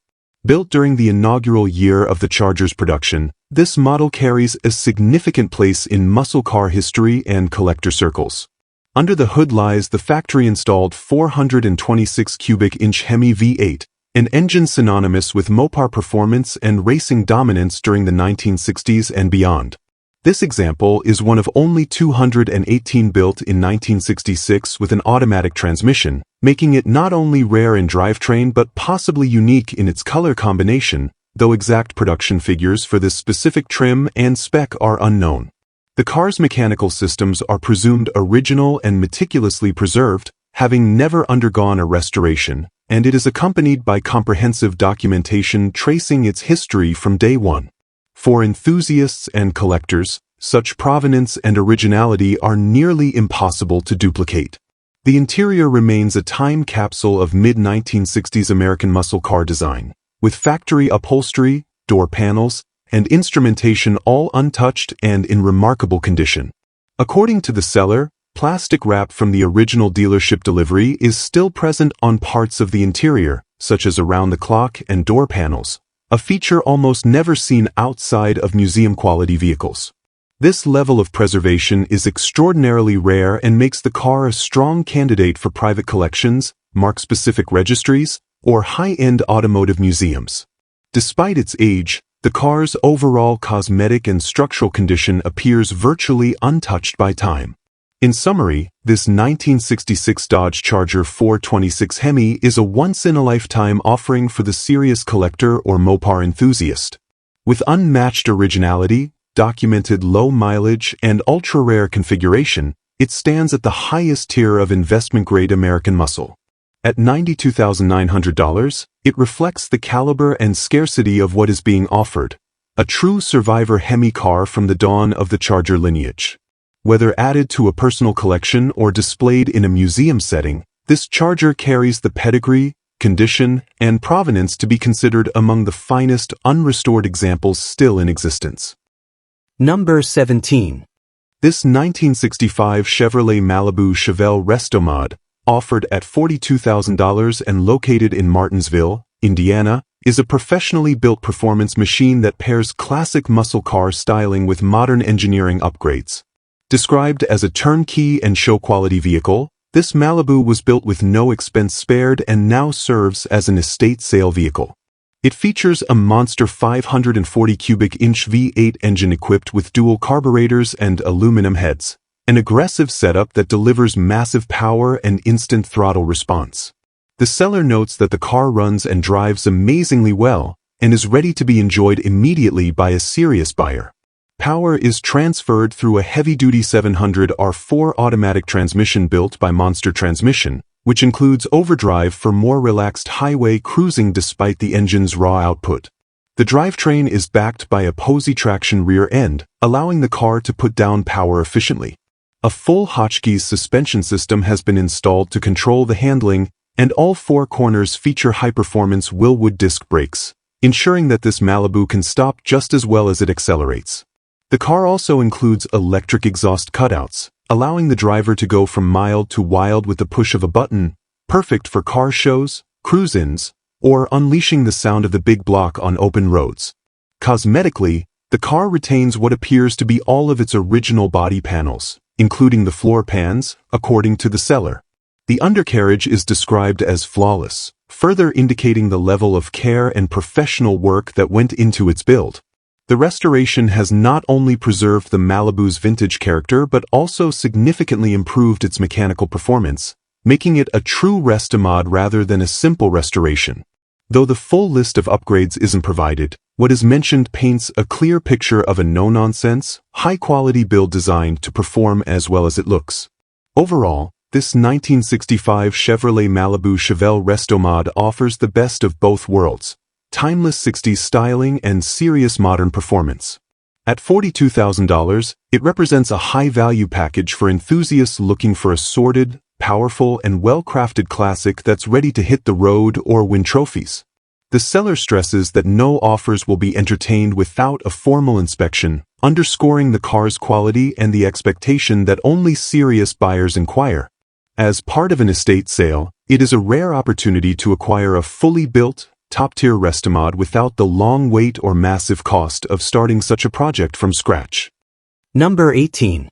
Built during the inaugural year of the Charger's production, this model carries a significant place in muscle car history and collector circles. Under the hood lies the factory-installed 426 cubic inch Hemi V8, an engine synonymous with Mopar performance and racing dominance during the 1960s and beyond. This example is one of only 218 built in 1966 with an automatic transmission, making it not only rare in drivetrain but possibly unique in its color combination, though exact production figures for this specific trim and spec are unknown. The car's mechanical systems are presumed original and meticulously preserved, having never undergone a restoration, and it is accompanied by comprehensive documentation tracing its history from day one. For enthusiasts and collectors, such provenance and originality are nearly impossible to duplicate. The interior remains a time capsule of mid-1960s American muscle car design, with factory upholstery, door panels, and instrumentation all untouched and in remarkable condition. According to the seller, plastic wrap from the original dealership delivery is still present on parts of the interior, such as around the clock and door panels, a feature almost never seen outside of museum-quality vehicles. This level of preservation is extraordinarily rare and makes the car a strong candidate for private collections, mark-specific registries, or high-end automotive museums. Despite its age, the car's overall cosmetic and structural condition appears virtually untouched by time. In summary, this 1966 Dodge Charger 426 Hemi is a once-in-a-lifetime offering for the serious collector or Mopar enthusiast. With unmatched originality, documented low mileage, and ultra-rare configuration, it stands at the highest tier of investment-grade American muscle. At $92,900, it reflects the caliber and scarcity of what is being offered, a true survivor Hemi car from the dawn of the Charger lineage. Whether added to a personal collection or displayed in a museum setting, this Charger carries the pedigree, condition, and provenance to be considered among the finest unrestored examples still in existence. Number 17. This 1965 Chevrolet Malibu Chevelle Restomod, offered at $42,000 and located in Martinsville, Indiana, is a professionally built performance machine that pairs classic muscle car styling with modern engineering upgrades. Described as a turnkey and show-quality vehicle, this Malibu was built with no expense spared and now serves as an estate sale vehicle. It features a monster 540 cubic inch V8 engine equipped with dual carburetors and aluminum heads, an aggressive setup that delivers massive power and instant throttle response. The seller notes that the car runs and drives amazingly well and is ready to be enjoyed immediately by a serious buyer. Power is transferred through a heavy-duty 700 R4 automatic transmission built by Monster Transmission, which includes overdrive for more relaxed highway cruising despite the engine's raw output. The drivetrain is backed by a posi-traction rear end, allowing the car to put down power efficiently. A full Hotchkiss suspension system has been installed to control the handling, and all four corners feature high-performance Willwood disc brakes, ensuring that this Malibu can stop just as well as it accelerates. The car also includes electric exhaust cutouts, allowing the driver to go from mild to wild with the push of a button, perfect for car shows, cruise-ins, or unleashing the sound of the big block on open roads. Cosmetically, the car retains what appears to be all of its original body panels, including the floor pans, according to the seller. The undercarriage is described as flawless, further indicating the level of care and professional work that went into its build. The restoration has not only preserved the Malibu's vintage character but also significantly improved its mechanical performance, making it a true restomod rather than a simple restoration. Though the full list of upgrades isn't provided, what is mentioned paints a clear picture of a no-nonsense, high-quality build designed to perform as well as it looks. Overall, this 1965 Chevrolet Malibu Chevelle Restomod offers the best of both worlds: timeless 60s styling and serious modern performance. At $42,000, it represents a high-value package for enthusiasts looking for a sorted, powerful, and well-crafted classic that's ready to hit the road or win trophies. The seller stresses that no offers will be entertained without a formal inspection, underscoring the car's quality and the expectation that only serious buyers inquire. As part of an estate sale, it is a rare opportunity to acquire a fully built, top-tier Restomod without the long wait or massive cost of starting such a project from scratch. Number 18.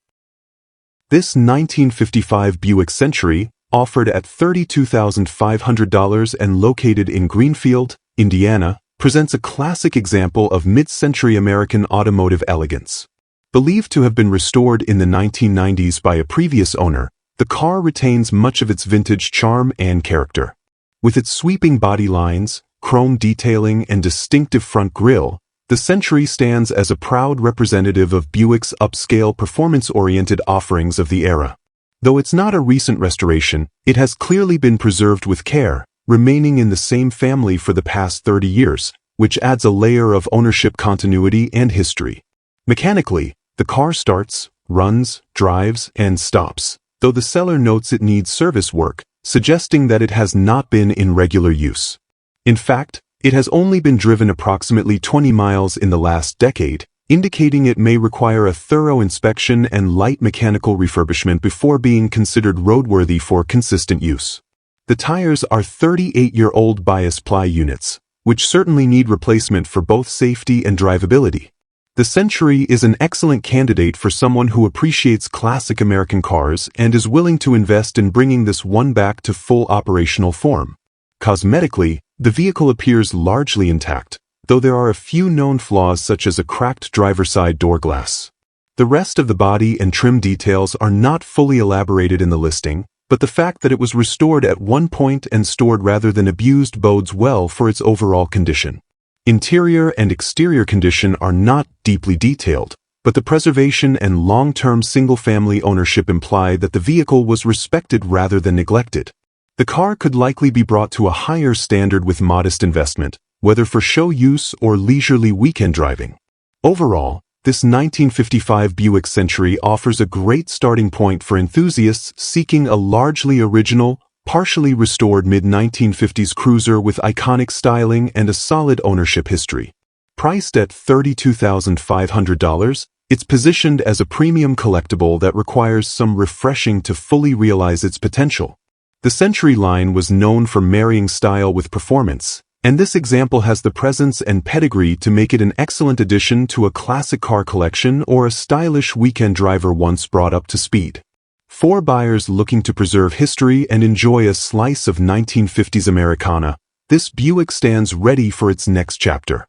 This 1955 Buick Century, offered at $32,500 and located in Greenfield, Indiana, presents a classic example of mid-century American automotive elegance. Believed to have been restored in the 1990s by a previous owner, the car retains much of its vintage charm and character. With its sweeping body lines, chrome detailing, and distinctive front grille, the Century stands as a proud representative of Buick's upscale performance-oriented offerings of the era. Though it's not a recent restoration, it has clearly been preserved with care, remaining in the same family for the past 30 years, which adds a layer of ownership continuity and history. Mechanically, the car starts, runs, drives, and stops, though the seller notes it needs service work, suggesting that it has not been in regular use. In fact, it has only been driven approximately 20 miles in the last decade, indicating it may require a thorough inspection and light mechanical refurbishment before being considered roadworthy for consistent use. The tires are 38-year-old bias ply units, which certainly need replacement for both safety and drivability. The Century is an excellent candidate for someone who appreciates classic American cars and is willing to invest in bringing this one back to full operational form. Cosmetically, the vehicle appears largely intact, though there are a few known flaws such as a cracked driver's side door glass. The rest of the body and trim details are not fully elaborated in the listing, but the fact that it was restored at one point and stored rather than abused bodes well for its overall condition. Interior and exterior condition are not deeply detailed, but the preservation and long-term single-family ownership imply that the vehicle was respected rather than neglected. The car could likely be brought to a higher standard with modest investment, whether for show use or leisurely weekend driving. Overall, this 1955 Buick Century offers a great starting point for enthusiasts seeking a largely original, partially restored mid-1950s cruiser with iconic styling and a solid ownership history. Priced at $32,500, it's positioned as a premium collectible that requires some refreshing to fully realize its potential. The Century line was known for marrying style with performance, And this example has the presence and pedigree to make it an excellent addition to a classic car collection or a stylish weekend driver once brought up to speed. For buyers looking to preserve history and enjoy a slice of 1950s Americana, this Buick stands ready for its next chapter.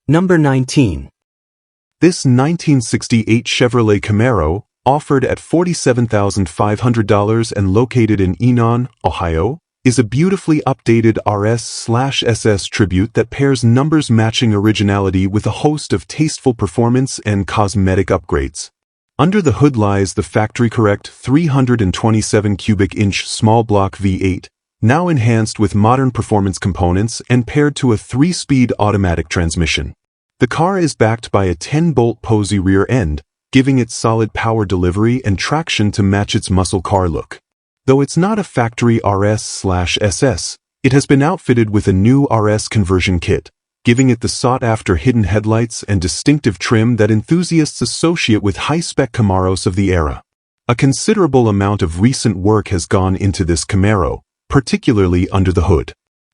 Number 19. This 1968 Chevrolet Camaro, offered at $47,500 and located in Enon, Ohio, is a beautifully updated RS/SS tribute that pairs numbers-matching originality with a host of tasteful performance and cosmetic upgrades. Under the hood lies the factory-correct 327 cubic inch small-block V8, now enhanced with modern performance components and paired to a 3-speed automatic transmission. The car is backed by a 10-bolt Posey rear end, giving it solid power delivery and traction to match its muscle car look. Though it's not a factory RS/SS, it has been outfitted with a new RS conversion kit, giving it the sought-after hidden headlights and distinctive trim that enthusiasts associate with high-spec Camaros of the era. A considerable amount of recent work has gone into this Camaro, particularly under the hood.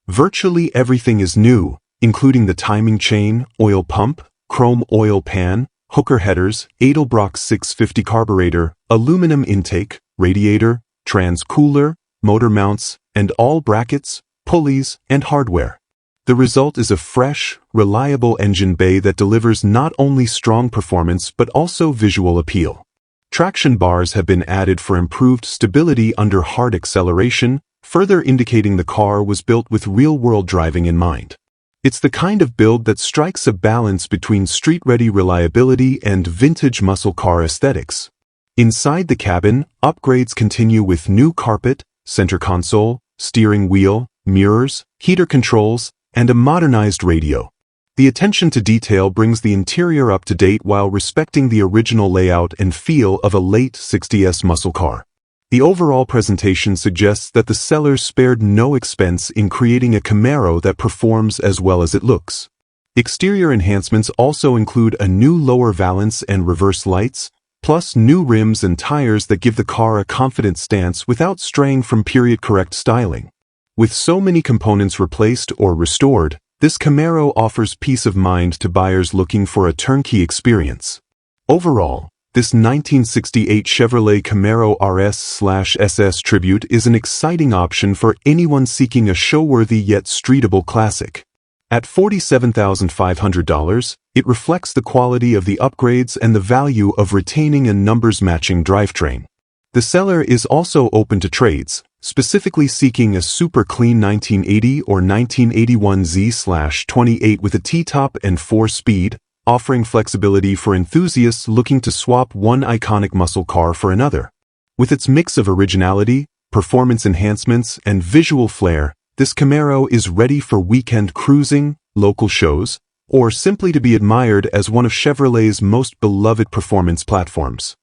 Virtually everything is new, including the timing chain, oil pump, chrome oil pan, hooker headers, Edelbrock 650 carburetor, aluminum intake, radiator, trans cooler, motor mounts, and all brackets, pulleys, and hardware. The result is a fresh, reliable engine bay that delivers not only strong performance but also visual appeal. Traction bars have been added for improved stability under hard acceleration, further indicating the car was built with real-world driving in mind. It's the kind of build that strikes a balance between street-ready reliability and vintage muscle car aesthetics. Inside the cabin, upgrades continue with new carpet, center console, steering wheel, mirrors, heater controls, and a modernized radio. The attention to detail brings the interior up to date while respecting the original layout and feel of a late 60s muscle car. The overall presentation suggests that the sellers spared no expense in creating a Camaro that performs as well as it looks. Exterior enhancements also include a new lower valance and reverse lights, plus new rims and tires that give the car a confident stance without straying from period-correct styling. With so many components replaced or restored, this Camaro offers peace of mind to buyers looking for a turnkey experience. Overall, this 1968 Chevrolet Camaro RS/SS Tribute is an exciting option for anyone seeking a show-worthy yet streetable classic. At $47,500, it reflects the quality of the upgrades and the value of retaining a numbers-matching drivetrain. The seller is also open to trades, specifically seeking a super clean 1980 or 1981 Z/28 with a T-top and 4-speed, offering flexibility for enthusiasts looking to swap one iconic muscle car for another. With its mix of originality, performance enhancements, and visual flair, this Camaro is ready for weekend cruising, local shows, or simply to be admired as one of Chevrolet's most beloved performance platforms.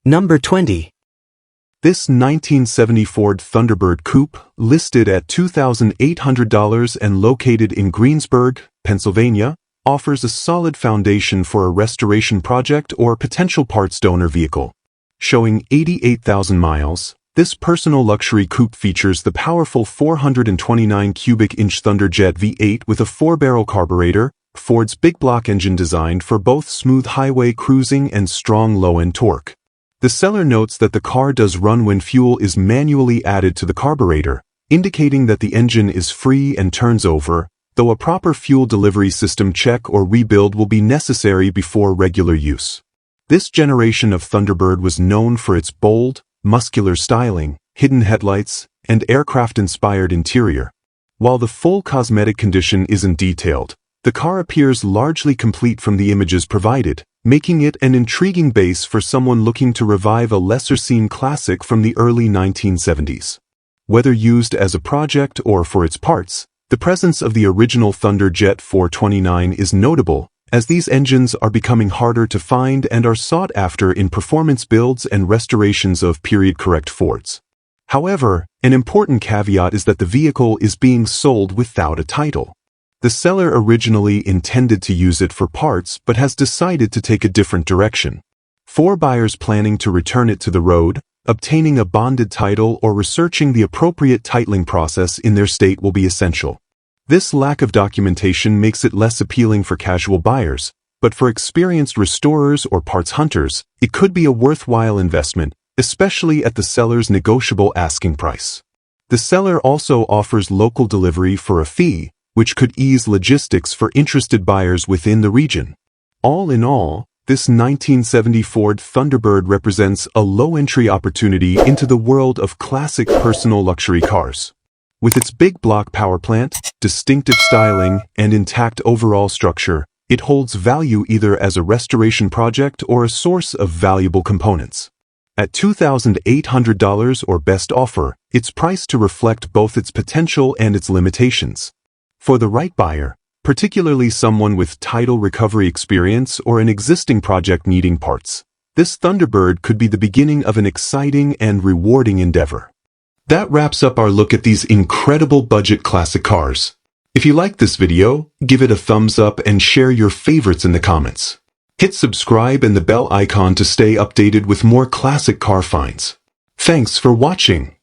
Number 20. This 1970 Ford Thunderbird Coupe, listed at $2,800 and located in Greensburg, Pennsylvania, offers a solid foundation for a restoration project or potential parts donor vehicle. Showing 88,000 miles, this personal luxury coupe features the powerful 429 cubic inch Thunderjet V8 with a 4-barrel carburetor, Ford's big block engine designed for both smooth highway cruising and strong low-end torque. The seller notes that the car does run when fuel is manually added to the carburetor, indicating that the engine is free and turns over, though a proper fuel delivery system check or rebuild will be necessary before regular use. This generation of Thunderbird was known for its bold, muscular styling, hidden headlights, and aircraft-inspired interior. While the full cosmetic condition isn't detailed, the car appears largely complete from the images provided, making it an intriguing base for someone looking to revive a lesser-seen classic from the early 1970s. Whether used as a project or for its parts, the presence of the original Thunderjet 429 is notable, as these engines are becoming harder to find and are sought after in performance builds and restorations of period-correct Fords. However, an important caveat is that the vehicle is being sold without a title. The seller originally intended to use it for parts but has decided to take a different direction. For buyers planning to return it to the road, obtaining a bonded title or researching the appropriate titling process in their state will be essential. This lack of documentation makes it less appealing for casual buyers, but for experienced restorers or parts hunters, it could be a worthwhile investment, especially at the seller's negotiable asking price. The seller also offers local delivery for a fee, which could ease logistics for interested buyers within the region. All in all, this 1970 Ford Thunderbird represents a low-entry opportunity into the world of classic personal luxury cars. With its big block power plant, distinctive styling, and intact overall structure, it holds value either as a restoration project or a source of valuable components. At $2,800 or best offer, it's priced to reflect both its potential and its limitations. For the right buyer, particularly someone with title recovery experience or an existing project needing parts, this Thunderbird could be the beginning of an exciting and rewarding endeavor. That wraps up our look at these incredible budget classic cars. If you liked this video, give it a thumbs up and share your favorites in the comments. Hit subscribe and the bell icon to stay updated with more classic car finds. Thanks for watching.